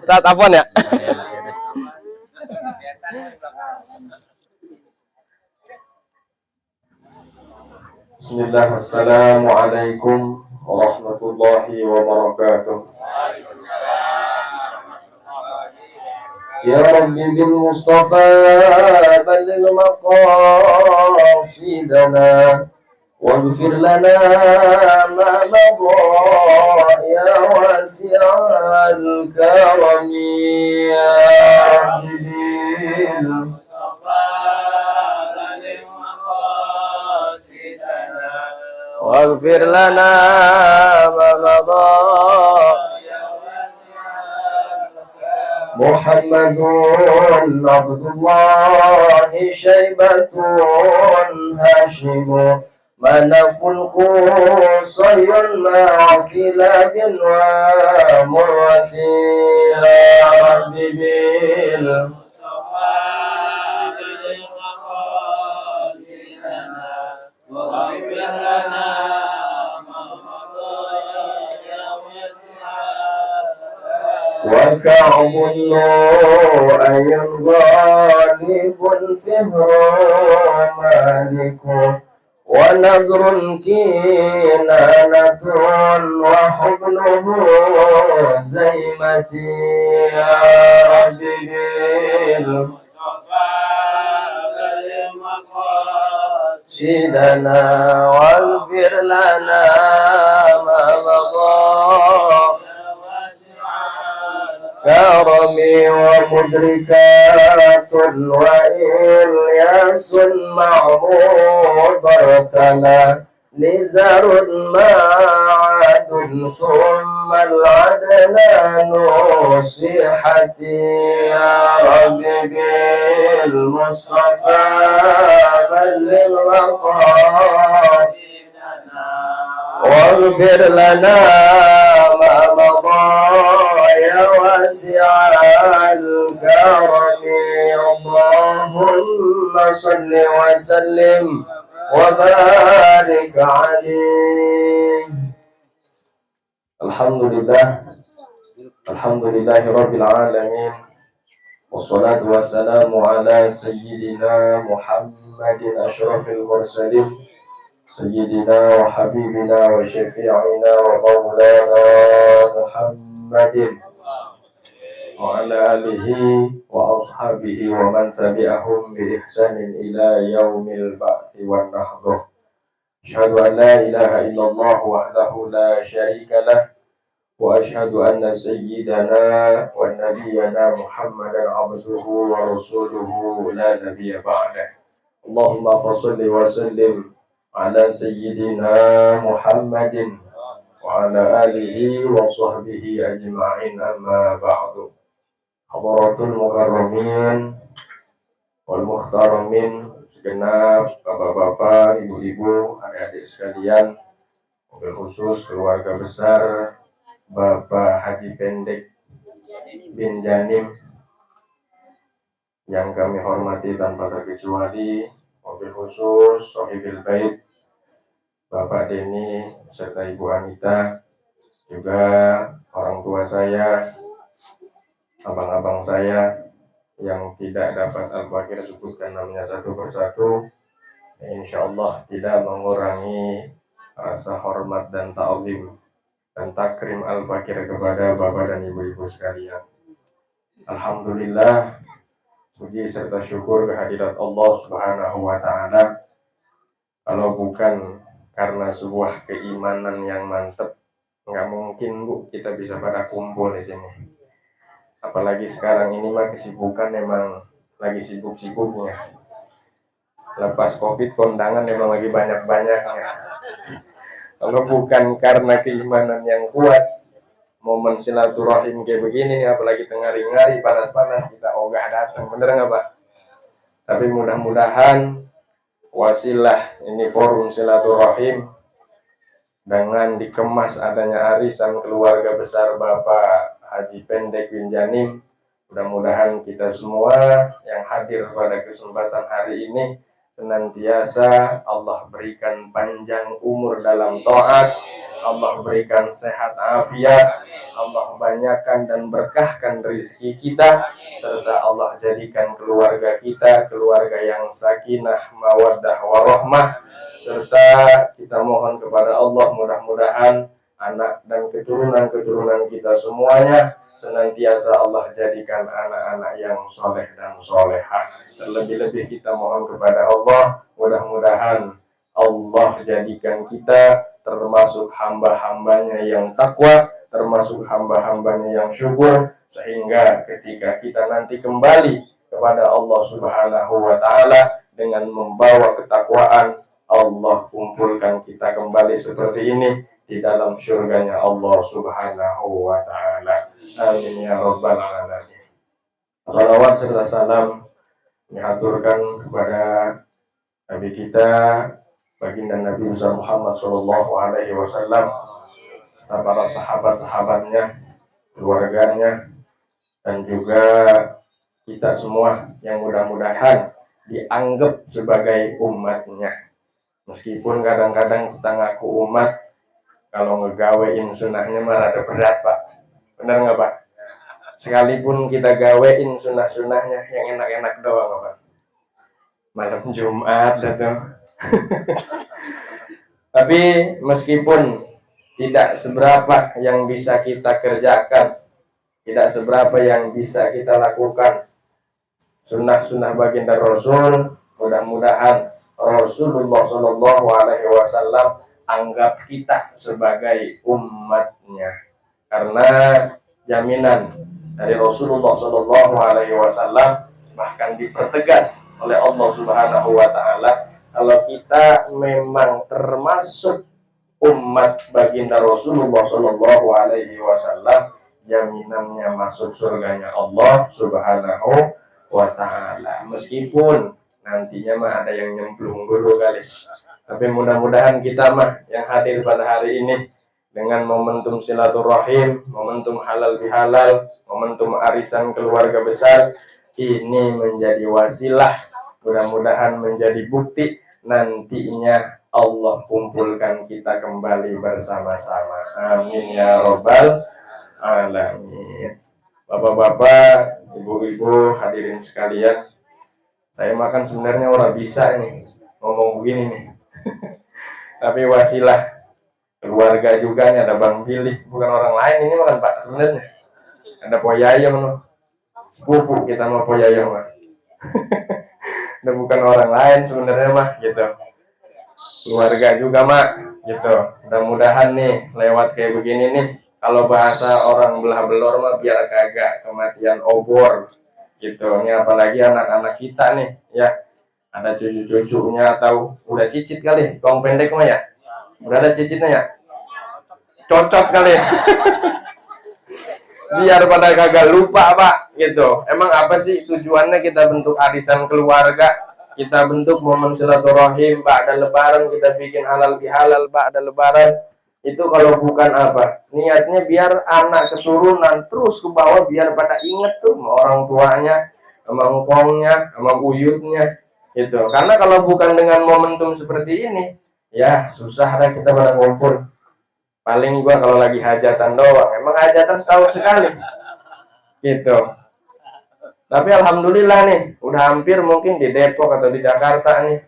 Ustaz, afwan ya. Bismillah, assalamualaikum warahmatullahi wabarakatuh. Ya Rabbi bil Mustafa balligh maqasidana waghfir lana ma madha ya wasi'al karami ya Rabbi bil واغفر لنا ما مضى محمد عبد الله شيبة هاشم منف القصي مع كلاب ومرة يا رب وكعب لؤي غالب فهر مالك ونذر كنانة وحبله زيمتي يا رب شيدنا واغفر لنا ما مضى كرمي ومدركات وإلياس معبود ارتلى نزار معاد ثم العدنان صيحتي يا رب بالمصطفى بلغ مقام واغفر لنا ما مضى يا واسع الكرم اللهم صل وسلم وبارك عليه. Alhamdulillah rabbil alamin wassalatu wassalamu ala sayyidina Muhammadin asyrafil mursalin sayyidina wa habibina wa syafi'ina wa maulana Muhammadin wa ala alihi wa ashabihi wa man tabi'ahum bi ihsanin ila yaumil ba'thi wan nahdhah. Asyhadu an la ilaha illallah wahdahu la syarika lah wa asyhadu anna sayyidana wa nabiyyana Muhammadan abduhu wa rasuluhu la nabiyya ba'dah. Allahumma fasholli wa sallim ala sayyidina Muhammadin wa ala alihi wa sahbihi ajma'in amma ba'du. Hadaratul mukarramin wal mukhtaramin, segenap bapak-bapak, ibu-ibu, adik-adik sekalian, mobil khusus keluarga besar Bapak Haji Pendek bin Janim yang kami hormati tanpa terkecuali, mobil khusus Sohibil Bait Bapak Denny serta Ibu Anita, juga orang tua saya, abang-abang saya yang tidak dapat Al-Fakir sebutkan namanya satu persatu, insyaallah tidak mengurangi rasa hormat dan ta'zim dan takrim Al-Fakir kepada bapak dan ibu-ibu sekalian. Alhamdulillah, puji serta syukur kehadirat Allah Subhanahu wa Ta'ala. Kalau bukan karena sebuah keimanan yang mantap, nggak mungkin Bu kita bisa pada kumpul di sini. Apalagi sekarang ini mah kesibukan memang lagi sibuk-sibuknya. Lepas Covid kondangan memang lagi banyak-banyaknya. Kalau bukan karena keimanan yang kuat, momen silaturahim kayak begini, apalagi tengah hari panas-panas, kita ogah datang, bener nggak Pak? Tapi mudah-mudahan wasilah ini forum silaturahim dengan dikemas adanya arisan keluarga besar Bapak Haji Pendek bin Janim, mudah-mudahan kita semua yang hadir pada kesempatan hari ini senantiasa Allah berikan panjang umur dalam taat, Allah berikan sehat afiat, Allah banyakkan dan berkahkan rezeki kita, serta Allah jadikan keluarga kita keluarga yang sakinah, mawaddah, warahmah. Serta kita mohon kepada Allah mudah-mudahan anak dan keturunan-keturunan kita semuanya senantiasa Allah jadikan anak-anak yang soleh dan solehah. Terlebih-lebih kita mohon kepada Allah mudah-mudahan Allah jadikan kita termasuk hamba-hambanya yang takwa, termasuk hamba-hambanya yang syukur, sehingga ketika kita nanti kembali kepada Allah Subhanahu wa Ta'ala dengan membawa ketakwaan, Allah kumpulkan kita kembali seperti ini di dalam surganya Allah Subhanahu wa Ta'ala. Amin ya rabbal alamin. Salawat serta salam dihaturkan kepada Nabi kita, baginda Nabi Muhammad Shallallahu Alaihi Wasallam, serta para sahabat-sahabatnya, keluarganya, dan juga kita semua yang mudah-mudahan dianggap sebagai umatnya. Meskipun kadang-kadang kita ngaku umat, kalau ngegawein sunnahnya mah rada berat, Pak. Benar nggak, Pak? Sekalipun kita gawein sunnah-sunnahnya yang enak-enak doang, Pak. Malam Jumat datang. Tapi meskipun tidak seberapa yang bisa kita kerjakan, tidak seberapa yang bisa kita lakukan sunnah-sunnah baginda Rasul, mudah-mudahan Rasulullah Shallallahu Alaihi Wasallam anggap kita sebagai umatnya, karena jaminan dari Rasulullah Shallallahu Alaihi Wasallam bahkan dipertegas oleh Allah Subhanahu wa Ta'ala, kalau kita memang termasuk umat baginda Rasulullah Shallallahu Alaihi Wasallam, jaminannya masuk surganya Allah Subhanahu wa Ta'ala. Meskipun nantinya mah ada yang nyemplung dulu kali, tapi mudah-mudahan kita mah yang hadir pada hari ini dengan momentum silaturahim, momentum halal bihalal, momentum arisan keluarga besar, ini menjadi wasilah, mudah-mudahan menjadi bukti nantinya Allah kumpulkan kita kembali bersama-sama. Amin ya robbal alamin. Bapak-bapak, ibu-ibu, hadirin sekalian, saya makan sebenarnya orang bisa nih ngomong begini nih. Tapi wasilah keluarga juga nih, ada Bang Billy, bukan orang lain ini makan Pak sebenarnya. Ada Poyayong loh. Sepupu kita mau Poyayong mah. Dan bukan orang lain sebenarnya mah gitu. Keluarga juga mak gitu. Mudah-mudahan nih lewat kayak begini nih, kalau bahasa orang belah belor mah biar kagak kematian obor gitu. Ini apalagi anak-anak kita nih ya, ada cucu-cucunya atau udah cicit kali, kong pendek mah ya, udah ada cicitnya ya, cocok kali. Biar pada kagak lupa Pak gitu. Emang apa sih tujuannya kita bentuk arisan keluarga, kita bentuk momen silaturahim ba'da lebaran, kita bikin halal bihalal ba'da lebaran, itu kalau bukan apa, niatnya biar anak keturunan terus ke bawah, biar pada inget tuh sama orang tuanya, sama engkongnya, sama buyutnya gitu. Karena kalau bukan dengan momentum seperti ini ya susah deh kita pada ngumpul. Paling gua kalau lagi hajatan doang, emang hajatan setahun sekali gitu. Tapi alhamdulillah nih, udah hampir mungkin di Depok atau di Jakarta nih,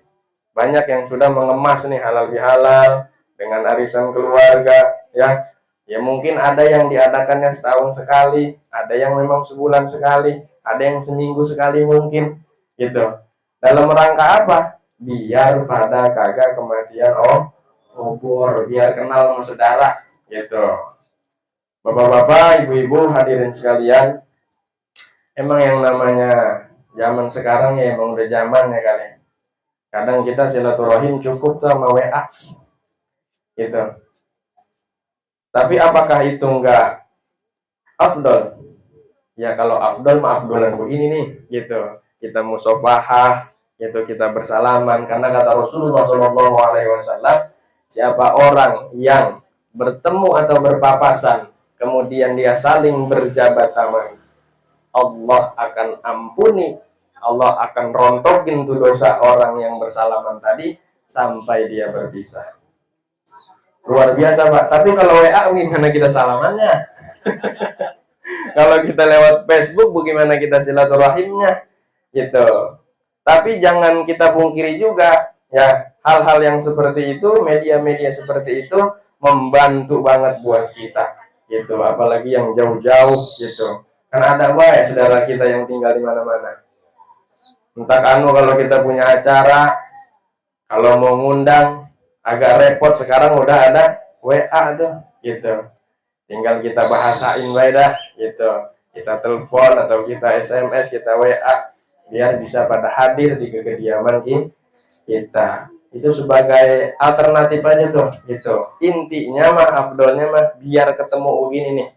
banyak yang sudah mengemas nih halal bihalal dengan arisan keluarga ya. Ya mungkin ada yang diadakannya setahun sekali, ada yang memang sebulan sekali, ada yang seminggu sekali mungkin gitu. Dalam rangka apa? Biar pada kagak kematian obor, biar kenal sama saudara gitu. Bapak-bapak, ibu-ibu, hadirin sekalian, emang yang namanya zaman sekarang ya emang udah zamannya kali. Kadang kita silaturahim cukup tuh sama WA gitu. Tapi apakah itu enggak afdol? Ya kalau afdol mah afdolan begini nih gitu. Kita musafahah gitu, kita bersalaman, karena kata Rasulullah SAW, siapa orang yang bertemu atau berpapasan kemudian dia saling berjabat tangan, Allah akan ampuni, Allah akan rontokin tuh dosa orang yang bersalaman tadi sampai dia berpisah. Luar biasa Pak. Tapi kalau WA gimana kita salamannya? Kalau kita lewat Facebook, bagaimana kita silaturahimnya? Gitu. Tapi jangan kita pungkiri juga, ya, hal-hal yang seperti itu, media-media seperti itu membantu banget buat kita, gitu. Apalagi yang jauh-jauh, gitu. Kan ada ya saudara kita yang tinggal di mana-mana. Entah kalau kita punya acara, kalau mau ngundang, agak repot. Sekarang udah ada WA tuh, gitu. Tinggal kita bahasain dah, gitu. Kita telepon atau kita SMS, kita WA, biar bisa pada hadir di kediaman kita. Itu sebagai alternatif aja tuh, gitu. Intinya mah, afdolnya mah biar ketemu begini nih.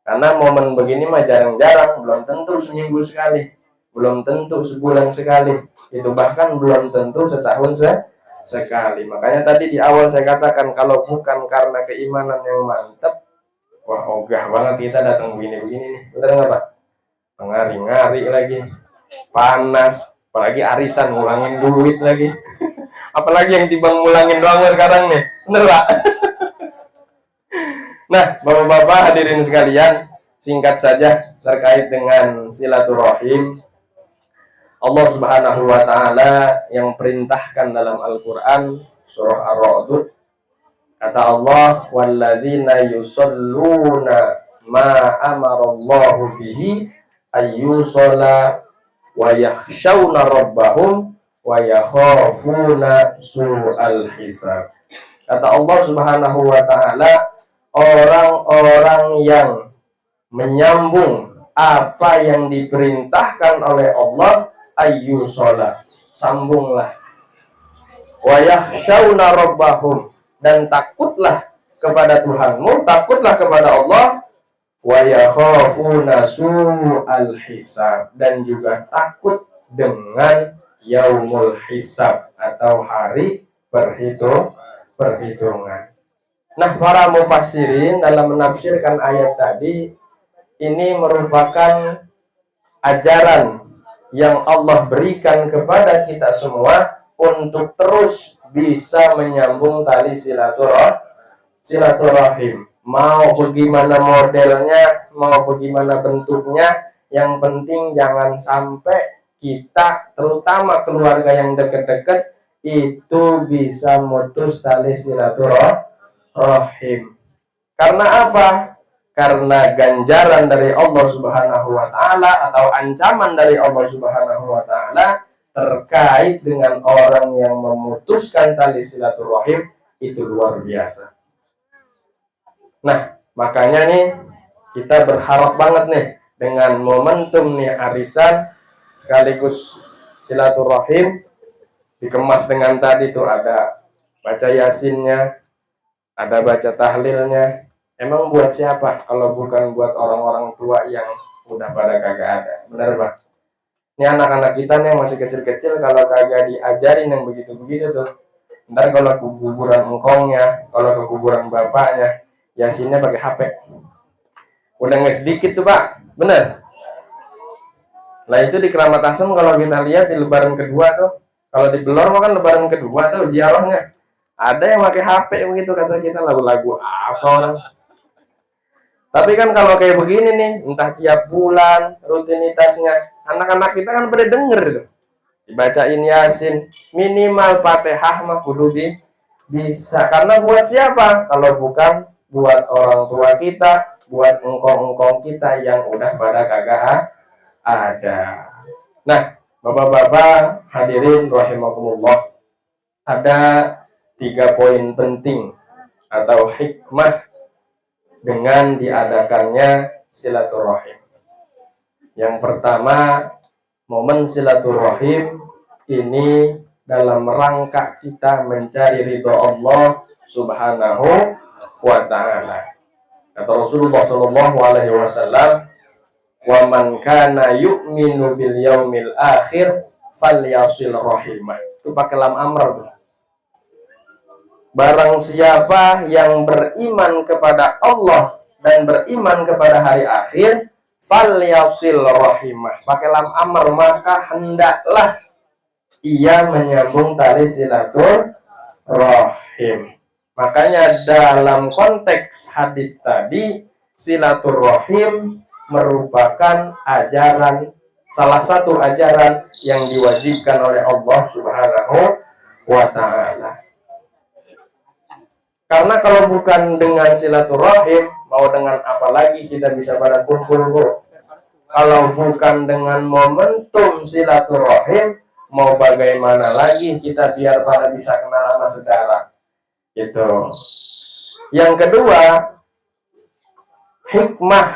Karena momen begini mah jarang-jarang, belum tentu seminggu sekali, belum tentu sebulan sekali, itu bahkan belum tentu setahun sekali. Makanya tadi di awal saya katakan, kalau bukan karena keimanan yang mantap, wah ogah banget kita datang begini-begini nih. Bener nggak Pak? Ngari-ngari lagi, panas, apalagi arisan ngulangin duit lagi. Apalagi yang timbang ngulangin doang sekarang nih. Bener Pak? Nah, Bapak-bapak hadirin sekalian, singkat saja terkait dengan silaturahim. Allah Subhanahu wa taala yang perintahkan dalam Al-Qur'an surah Ar-Ra'd, kata Allah, walladzina yusalluna ma amarallahu bihi ayyusalla wa yakhshawna rabbahum wa yakhafuna su'al hisab. Kata Allah Subhanahu wa taala, orang-orang yang menyambung apa yang diperintahkan oleh Allah, ayyusalla, sambunglah, wa yakhshawna rabbahum, dan takutlah kepada Tuhanmu, takutlah kepada Allah, wa yakhafuna su'al hisab, dan juga takut dengan yaumul hisab atau hari perhitungan. Nah, para mufassirin dalam menafsirkan ayat tadi, ini merupakan ajaran yang Allah berikan kepada kita semua untuk terus bisa menyambung tali silaturahim. Mau bagaimana modelnya, mau bagaimana bentuknya, yang penting jangan sampai kita, terutama keluarga yang dekat-dekat, itu bisa mutus tali silaturahim. Karena apa? Karena ganjaran dari Allah Subhanahu wa taala atau ancaman dari Allah Subhanahu wa taala terkait dengan orang yang memutuskan tali silaturahim itu luar biasa. Nah, makanya nih kita berharap banget nih dengan momentum nih arisan sekaligus silaturahim, dikemas dengan tadi tuh ada baca yasinnya, ada baca tahlilnya. Emang buat siapa kalau bukan buat orang-orang tua yang udah pada kagak ada? Bener Pak? Ini anak-anak kita nih yang masih kecil-kecil, kalau kagak diajarin yang begitu-begitu tuh, ntar kalau ke kuburan engkongnya, kalau ke kuburan bapaknya, yasinnya pakai HP. Udah nggak sedikit tuh Pak, bener? Nah itu di Keramat Asem kalau kita lihat di lebaran kedua tuh, kalau di Belor kan lebaran kedua tuh ziarahnya, ada yang pakai HP begitu, kata kita lagu-lagu apa orang. Tapi kan kalau kayak begini nih, entah tiap bulan rutinitasnya, anak-anak kita kan pada denger tuh, dibacain yasin, minimal Fatihah mah kudu bisa. Karena buat siapa kalau bukan buat orang tua kita, buat engkong-engkong kita yang udah pada kagak ada. Nah, bapak-bapak hadirin rahimakumullah, ada 3 poin penting atau hikmah dengan diadakannya silaturahim. Yang pertama, momen silaturahim ini dalam rangka kita mencari ridho Allah Subhanahu wa ta'ala. Kata Rasulullah sallallahu alaihi wasallam, "Wa man kana yu'minu bil yaumil akhir falyasil rahimah." Itu pakai lam amr tuh. Barang siapa yang beriman kepada Allah dan beriman kepada hari akhir, falyasil rahimah, pakai lam amr, maka hendaklah ia menyambung tali silaturahim. Makanya dalam konteks hadis tadi, silaturahim merupakan ajaran, salah satu ajaran yang diwajibkan oleh Allah Subhanahu wa Ta'ala. Karena kalau bukan dengan silaturahim, mau dengan apa lagi kita bisa pada kumpul, Bu? Kalau bukan dengan momentum silaturahim, mau bagaimana lagi kita biar pada bisa kenal sama saudara, gitu. Yang kedua, hikmah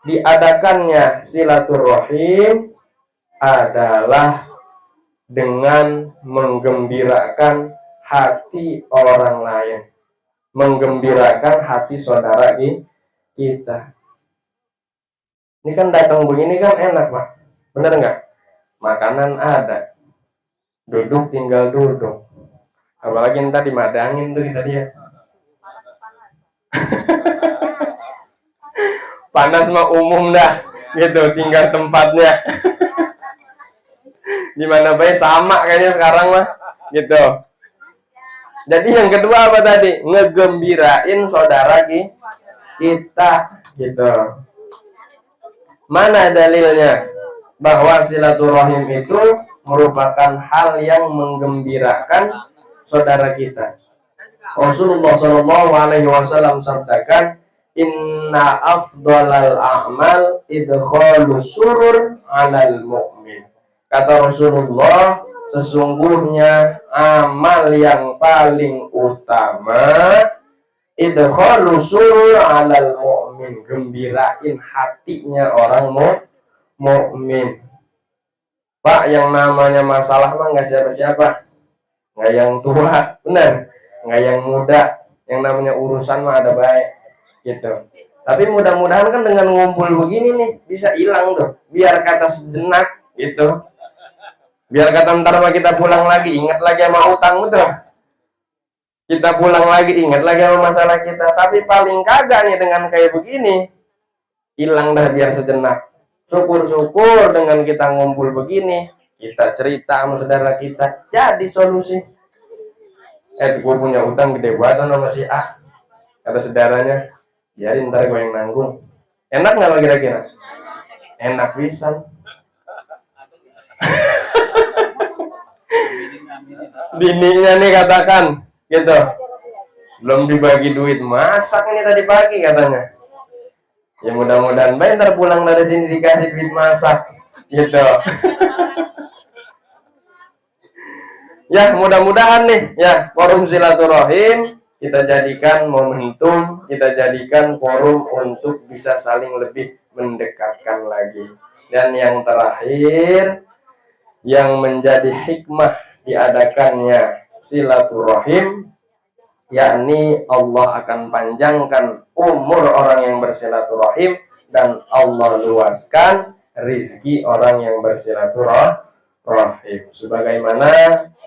diadakannya silaturahim adalah dengan menggembirakan hati orang lain, menggembirakan hati saudara kita. Ini kan datang begini kan enak, Pak. Bener nggak? Makanan ada, duduk tinggal duduk. Apalagi ntar dimadangin tuh kita dia. Panas mah umum dah, gitu. Tinggal tempatnya. Dimana baik sama kayaknya sekarang mah, gitu. Jadi yang kedua apa tadi? Ngegembirain saudara kita, gitu. Mana dalilnya bahwa silaturahim itu merupakan hal yang menggembirakan saudara kita? Rasulullah Shallallahu Alaihi Wasallam sabdakan, Inna afdalal a'mal idkhalus surur 'alal mu'min. Kata Rasulullah, sesungguhnya amal yang paling utama idkhalus surur 'alal mu'min, gembirain hatinya orang mukmin. Pak, yang namanya masalah mah nggak siapa-siapa, nggak yang tua, benar, nggak yang muda, yang namanya urusan mah ada baik, gitu. Tapi mudah-mudahan kan dengan ngumpul begini nih bisa hilang tuh, biar kata sejenak, gitu. Biar kata ntar mah kita pulang lagi, ingat lagi sama utang betul. Kita pulang lagi, ingat lagi sama masalah kita. Tapi paling kagak nih dengan kayak begini, hilang dah biar sejenak. Syukur-syukur dengan kita ngumpul begini, kita cerita sama saudara kita, jadi solusi. Gue punya utang gede banget sama si A, kata saudaranya, jadi ntar gue yang nanggung. Enak nggak lo kira-kira? Enak pisan. Bininya nih katakan, gitu, belum dibagi duit masak ini tadi pagi katanya. Ya mudah-mudahan baik ntar pulang dari sini dikasih duit masak, gitu. Ya mudah-mudahan nih ya forum silaturahim kita jadikan momentum, kita jadikan forum untuk bisa saling lebih mendekatkan lagi. Dan yang terakhir, yang menjadi hikmah diadakannya silaturahim, yakni Allah akan panjangkan umur orang yang bersilaturahim dan Allah luaskan rizki orang yang bersilaturahim. Sebagaimana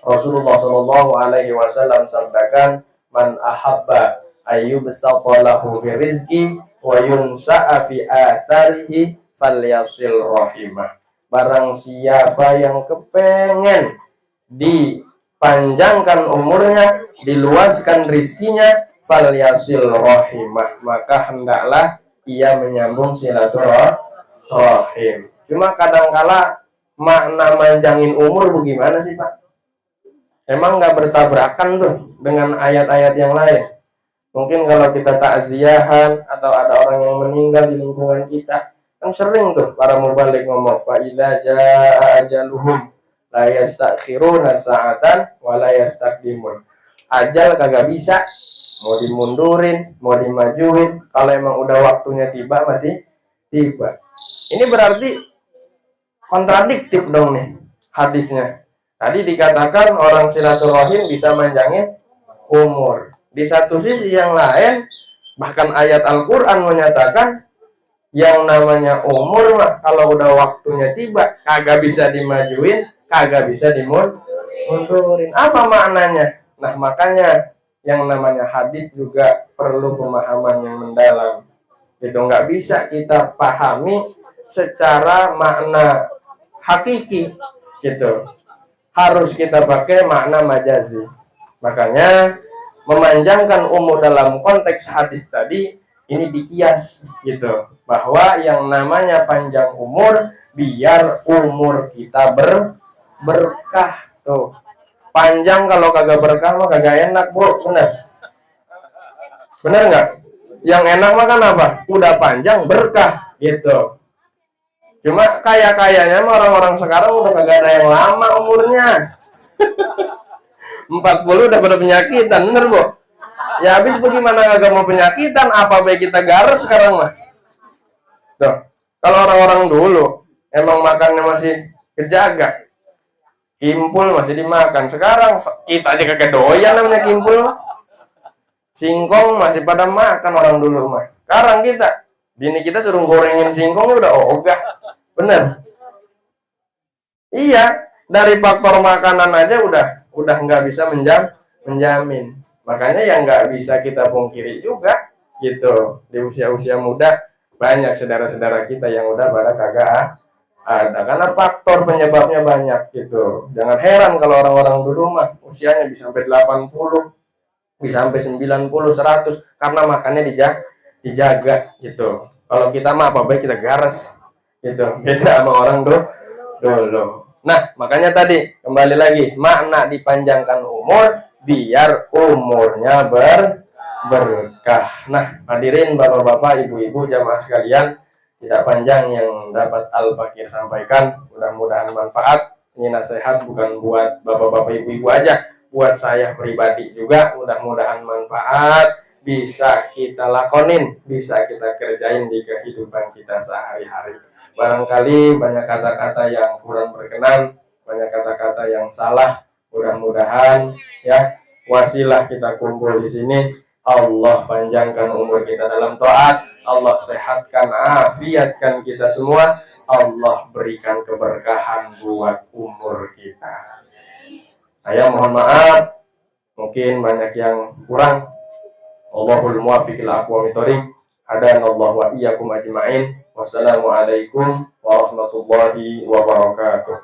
Rasulullah Shallallahu Alaihi Wasallam sabdakan, man ahabba ayyubsata lahu fi rizki wa yunsa'a fi atharihi falyasil rahimah. Barang siapa yang kepengen dipanjangkan umurnya, diluaskan rizkinya, falyasil rahimah, maka hendaklah ia menyambung silaturahim. Cuma kadangkala makna manjangin umur bagaimana sih, Pak? Emang nggak bertabrakan tuh dengan ayat-ayat yang lain? Mungkin kalau kita takziahan atau ada orang yang meninggal di lingkungan kita, kan sering tuh para mubalik ngomong, fa idza jaa ajaluhum la yastakhiruna sa'atan wa la yastaqdimun. Ajal kagak bisa, mau dimundurin, mau dimajuin, kalau emang udah waktunya tiba mati tiba. Ini berarti kontradiktif dong nih hadisnya. Tadi dikatakan orang silaturahim bisa manjangin umur. Di satu sisi yang lain, bahkan ayat Al-Quran menyatakan yang namanya umur mah kalau udah waktunya tiba kagak bisa dimajuin, kagak bisa dimundurin. Apa maknanya? Nah makanya yang namanya hadis juga perlu pemahaman yang mendalam. Itu nggak bisa kita pahami secara makna hakiki, gitu. Harus kita pakai makna majazi. Makanya memanjangkan umur dalam konteks hadis tadi ini dikias gitu, bahwa yang namanya panjang umur biar umur kita berkah tuh. Panjang kalau kagak berkah mah kagak enak, bro. Bener nggak? Yang enak mah kan apa? Udah panjang berkah gitu. Cuma kayaknya mah orang-orang sekarang udah kagak ada yang lama umurnya. 40 udah pada penyakitan, bener, Bu? Ya habis bagaimana kagak mau penyakitan, apa baik kita garis sekarang mah. Tuh, kalau orang-orang dulu emang makannya masih kejaga, kimpul masih dimakan. Sekarang kita aja kagak doyan namanya kimpul. Singkong masih pada makan orang dulu mah. Sekarang kita, bini kita suruh gorengin singkong udah ogah. Bener? Iya, dari faktor makanan aja udah nggak bisa menjamin. Makanya yang nggak bisa kita pungkiri juga gitu. Di usia-usia muda banyak saudara-saudara kita yang udah pada kagak ada, karena faktor penyebabnya banyak gitu. Jangan heran kalau orang-orang dulu mah usianya bisa sampai 80, bisa sampai 90, 100 karena makannya dijaga gitu. Kalau kita mah apa baik kita garas gitu. Beda sama orang dulu. Nah, makanya tadi kembali lagi makna dipanjangkan umur biar umurnya berkah. Nah, hadirin bapak-bapak, ibu-ibu, jamaah sekalian, tidak panjang yang dapat Al-Fakir sampaikan. Mudah-mudahan manfaat. Ini nasihat bukan buat bapak-bapak, ibu-ibu aja, buat saya pribadi juga. Mudah-mudahan manfaat, bisa kita lakonin, bisa kita kerjain di kehidupan kita sehari-hari. Barangkali banyak kata-kata yang kurang berkenan, banyak kata-kata yang salah. Mudah-mudahan ya wasilah kita kumpul di sini. Allah panjangkan umur kita dalam taat, Allah sehatkan, afiatkan kita semua, Allah berikan keberkahan buat umur kita. Saya mohon maaf, mungkin banyak yang kurang. Allahul muwaffiq ila aqwamit thoriq. Hadanallahu wa iyyakum ajma'in. Wassalamualaikum warahmatullahi wabarakatuh.